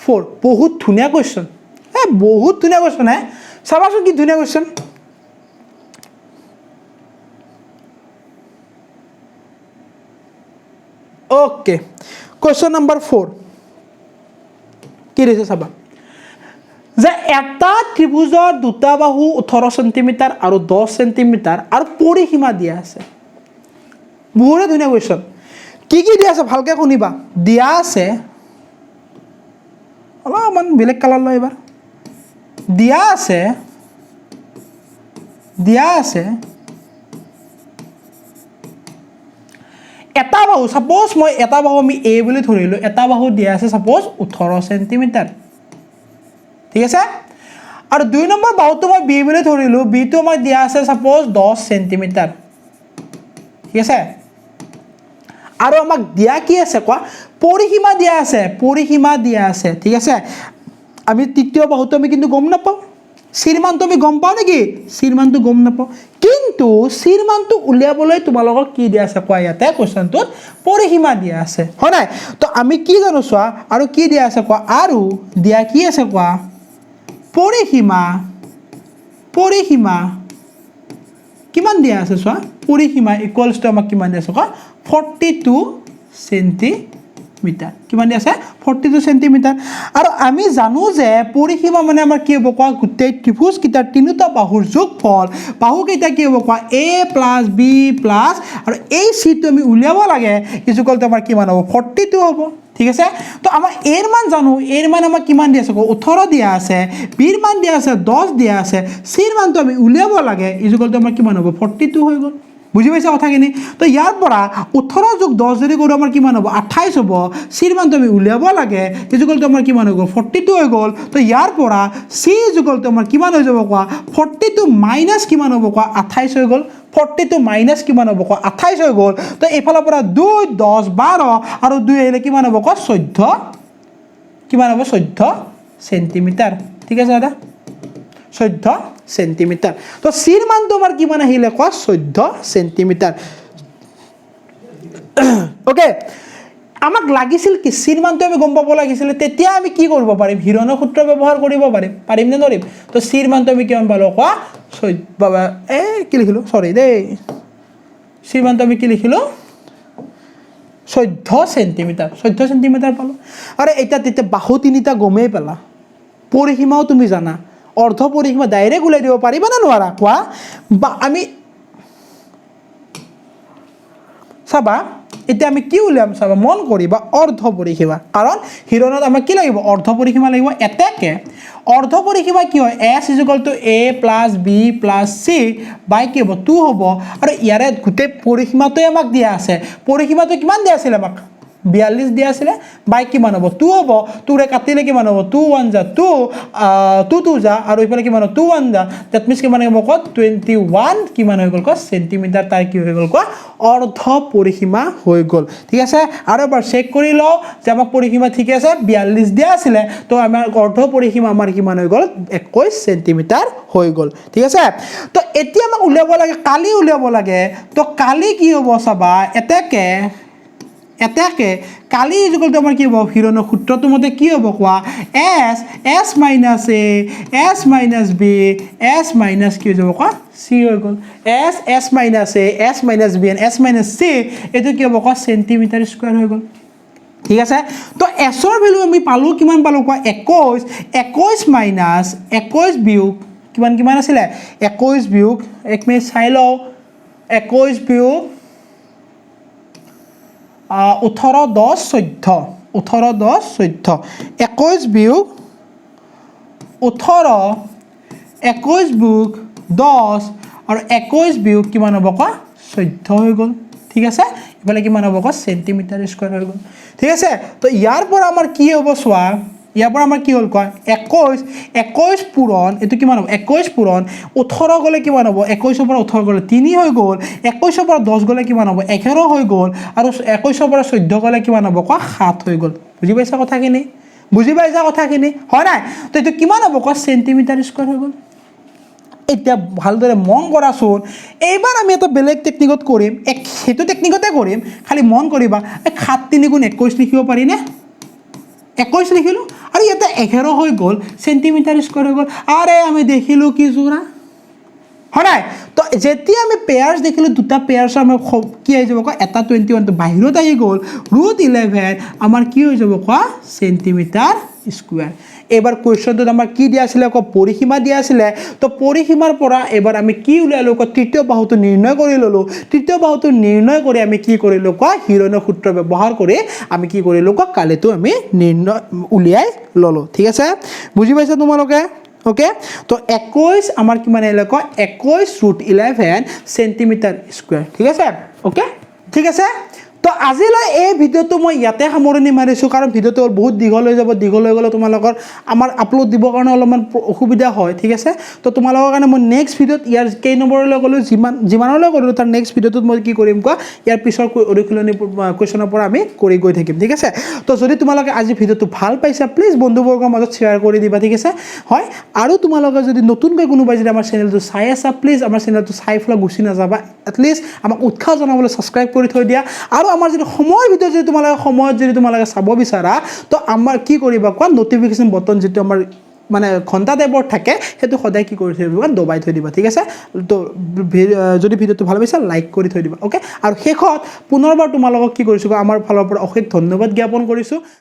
4 বহুত ধুনিয়া কোৱেশ্চন বহুত ধুনিয়া কোৱেশ্চন চাবাচোন কি ধুনিয়া কোৱেশ্চন ওকে কোৱেশ্চন নাম্বাৰ 4 কি দিছে চাবা যে এটা ত্ৰিভুজৰ দুটা বাহু 18 সেন্টিমিটাৰ আৰু 10 সেন্টিমিটাৰ আৰু পৰিসীমা দিয়া আছে বহুত ধুনীয়া কোৱেশ্চন কি দিয়া আছে ভালকে শুনিবা দিয়া আছে অলপমান বেলেগ কালাৰ লৈ এবাৰ দিয়া আছে এটা বাহু সাপোজ মই এটা বাহু আমি a বুলি ধৰিলো এটা বাহু দিয়া আছে সাপোজ 18 সেন্টিমিটাৰ ঠিক আছে আৰু 2 নম্বৰ বাহুটো মই b বুলি ধৰিলো b টো মই দিয়া আছে সাপোজ 10 সেন্টিমিটাৰ ঠিক আছে আৰু আমাক দিয়া কি আছে কোৱা পৰিসীমা দিয়া আছে ঠিক আছে আমি তৃতীয় বাহুটো আমি কিন্তু গম নাপাও সিৰমানটো আমি গম পাও নেকি সিৰমানটো গম নাপাও কিন্তু সিৰমানটো উলিয়াবলৈ তোমালোকক কি দিয়া আছে কোৱা ইয়াতে কোৱেশ্চনটোত পৰিসীমা দিয়া আছে হয় নাই তো আমি কি জানো চোৱা আৰু কি দিয়া আছে কোৱা আৰু দিয়া কি আছে কোৱা পৰিসীমা পৰিসীমা কিমান দিয়া আছে চোৱা পৰিসীমা ইকুৱেলছ টু আমাক কিমান দিয়া আছে কোৱা 42 সেন্টিমিটাৰ কিমান দিয়া আছে 42 সেন্টিমিটাৰ আৰু আমি জানো যে পৰিসীমা মানে আমাৰ কি হ'ব কোৱা গোটেই ত্ৰিভুজ কিটাৰ তিনিটা বাহুৰ যোগফল বাহু কেইটা কি হ'ব কোৱা a + b + আৰু এই c টো আমি উলিয়াব লাগে ইকুৱেল টু আমাৰ কিমান হ'ব 42 হ'ব ঠিক আছে তো আমাৰ a ৰ মান জানো a ৰ মান আমাৰ কিমান দিয়া আছে 18 দিয়া আছে b ৰ মান দিয়া আছে 10 দিয়া আছে c ৰ মানটো আমি উলিয়াব লাগে ইকুৱেল টু আমাৰ কিমান হ'ব 42 হৈ গ'ল বুজি পাইছা কথাখিনি তো ইয়াৰ পৰা 18 যোগ 10 যদি কৰোঁ আমাৰ কিমান হ'ব 28 হ'ব c ৰ মানটো আমি উলিয়াব লাগে ইকুৱেল টু আমাৰ কিমান হৈ গ'ল 42 হৈ গ'ল তো ইয়াৰ পৰা c ইকুৱেল টু আমাৰ কিমান হৈ যাব কোৱা 42 মাইনাছ কিমান হ'ব কোৱা 28 হৈ গ'ল 42 মাইনাছ কিমান হ'ব কোৱা 28 হৈ গ'ল তো এইফালৰ পৰা 2 10 12 আৰু 2 আহিলে কিমান হ'ব কোৱা 14 কিমান হ'ব 14 সেন্টিমিটাৰ ঠিক আছে দাদা 14 সেন্টিমিটাৰ তো সিৰ মান তোমাৰ কিমান আহিলে কোৱা 14 সেন্টিমিটাৰ ওকে আমাক লাগিছিল কি সিৰ মানটো আমি গম পাব লাগিছিল তেতিয়া আমি কি কৰিব পাৰিম হিৰনৰ সূত্ৰ ব্যৱহাৰ কৰিব পাৰিম নে নৰিম তো সিৰ মানটো আমি কিমান পালো কোৱা বাবা কি লিখিলো সৰি দেই সিৰ মানটো আমি কি লিখিলো 14 সেন্টিমিটাৰ পালো আৰু এটা তেতিয়া বাহু তিনিটা গমেই পেলা পৰিসীমাও তুমি জানা অৰ্ধ পৰিসীমা ডাইৰেক্ট উলাই দিব পাৰিবা না নোৱাৰা কোৱা বা আমি চাবা এতিয়া আমি কি উলিয়াম চাবা মন কৰিবা অৰ্ধ পৰিসীমা কাৰণ হিৰণত আমাক কি লাগিব অৰ্ধ পৰিসীমা লাগিব এটাকে অৰ্ধ পৰিসীমা কি হয় s = a + b + c বাই কি হ'ব 2 হ'ব আৰু ইয়াৰে গোটেই পৰিসীমাটোই আমাক দিয়া আছে পৰিসীমাটো কিমান দিয়া আছিল আমাক 42 দিয়া আছিল বাই কিমান হ'ব 2 হ'ব 2 ৰে কাটিলে কিমান হ'ব 2 1 যা 2 2 2 যা আৰু ইফালে কিমান হ'ব 2 1 যা দ্যাট মিন্স কিমান হ'ব ক 21 কিমান হৈ গ'ল ক সেন্টিমিটাৰ তাৰ কি হৈ গ'ল ক অৰ্ধ পৰিসীমা হৈ গ'ল ঠিক আছে আৰু এবাৰ চেক কৰি লও যে আমাৰ পৰিসীমা ঠিক আছে 42 দিয়া আছিল তো আমাৰ অৰ্ধ পৰিসীমা আমাৰ কিমান হৈ গ'ল 21 সেন্টিমিটাৰ হৈ গ'ল ঠিক আছে তো এতিয়া আমাক উলিয়াব লাগে কালি উলিয়াব লাগে তো কালি কি হ'ব চাবা এটাকে কালি ইকুৱেল টু আমাৰ কি হ'ব হিৰণৰ সূত্ৰটো মতে কি হ'ব কোৱা s minus a s minus b s minus কি হৈ যাব কোৱা c হৈ গ'ল s minus a s minus b and s minus c এটো কি হ'ব কোৱা সেন্টিমিটাৰ স্কয়াৰ হৈ গ'ল ঠিক আছে তো s ৰ ভ্যালু আমি পালো কিমান পালো কোৱা 21 মাইনাস 21 বিয়োগ কিমান আছিল 21 বিয়োগ এক মিনিট চাই লও 21 বিয়োগ 18 10 14 21 বিয়োগ 18 21 বিয়োগ 10 আৰু 21 বিয়োগ কিমান হ'ব ক 14 হৈ গ'ল ঠিক আছে ইফালে কিমান হ'ব ক সেন্টিমিটাৰ স্কয়াৰ হৈ গ'ল ঠিক আছে তো ইয়াৰ পৰা আমাৰ কি হ'ব চোৱা ইয়াৰ পৰা আমাৰ কি হ'ল কয় 21 পূৰণ এটো কিমান হ'ব 21 পূৰণ 18 গলে কিমান হ'ব 21 পৰা 18 গলে 3 হৈ গ'ল 21 পৰা 10 গলে কিমান হ'ব 11 হৈ গ'ল আৰু 21 পৰা 14 গলে কিমান হ'ব ক 7 হৈ গ'ল বুজি পাইছা কথাখিনি হয় নাই তো এটো কিমান হ'ব ক সেন্টিমিটাৰ স্কয়াৰ হৈ গ'ল এতিয়া ভালদৰে মন কৰাচোন এইবাৰ আমি এটা বেলেগ টেকনিকত কৰিম হেতু টেকনিকতে কৰিম খালি মন কৰিবা 7 3 * 21 লিখিব পাৰি নে 21 লিখিলো আৰু ইয়াতে 11 হৈ গ'ল সেন্টিমিটাৰ স্কয়াৰ হৈ গ'ল আৰে আমি দেখিলো কি জোৰা হয় নাই তো যেতিয়া আমি পেয়াৰ্স দেখিলো দুটা পেয়াৰ্স আমাৰ কি হৈ যাব ক এটা 21 তো বাহিৰত আহি গ'ল √11 আমাৰ কি হৈ যাব ক সেন্টিমিটাৰ স্কয়াৰ এবাৰ কোৱেশ্চনটো আমাৰ কি দিয়া আছিল ক পৰিসীমা দিয়া আছিল তো পৰিসীমাৰ পৰা এবাৰ আমি কি উলালো ক তৃতীয় বাহুটো নিৰ্ণয় কৰি ললো তৃতীয় বাহুটো নিৰ্ণয় কৰি আমি কি কৰিলো ক হিৰণৰ সূত্ৰ ব্যৱহাৰ কৰি আমি কি কৰিলো ক কালেটো আমি নিৰ্ণয় উলিয়াই ললো ঠিক আছে বুজি পাইছা তোমালোকে ওকে তো 21 আমাৰ কিমান আহিলে ক 21 √11 সেন্টিমিটাৰ স্কয়াৰ ঠিক আছে ওকে ঠিক আছে তো আজিলৈ এই ভিডিওটো মই ইয়াতে সামৰণি মাৰিছো কাৰণ ভিডিওটো বহুত দীঘল হৈ যাব দীঘল হৈ গলে তোমালোকৰ আমাৰ আপলোড দিবৰ কাৰণে অলপমান অসুবিধা হয় ঠিক আছে তো তোমালোকৰ কাৰণে মই নেক্সট ভিডিওত ইয়াৰ কেই নম্বৰলৈ গলো যিমানলৈ গলো তাৰ নেক্সট ভিডিওটোত মই কি কৰিম কোৱা ইয়াৰ পিছৰ অনুশীলনী কোৱেশ্চনৰ পৰা আমি কৰি গৈ থাকিম ঠিক আছে তো যদি তোমালোকে আজি ভিডিওটো ভাল পাইছা প্লিজ বন্ধুবৰ্গৰ মাজত শ্বেয়াৰ কৰি দিবা ঠিক আছে হয় আৰু তোমালোকে যদি নতুনকৈ কোনোবাই যদি আমাৰ চেনেলটো চাই আছা প্লিজ আমাৰ চেনেলটো চাই ফলা গুছি নাযাবা এটলিষ্ট আমাক উৎসাহ জনাবলৈ সাবস্ক্ৰাইব কৰি থৈ দিয়া আৰু আমাৰ যদি সময় ভিডিও যদি তোমালোকে চাব বিচাৰা তো আমাৰ কি কৰিবা কোৱা নটিফিকেশন বটন যেটো আমাৰ মানে ঘণ্টা টাইপৰ থাকে সেইটো সদায় কি কৰি থৈ দিবা দবাই থৈ দিবা ঠিক আছে তো যদি ভিডিঅ'টো ভাল পাইছা লাইক কৰি থৈ দিবা ওকে আৰু শেষত পুনৰবাৰ তোমালোকক কি কৰিছোঁ আমাৰ ফালৰ পৰা অশেষ ধন্যবাদ জ্ঞাপন কৰিছোঁ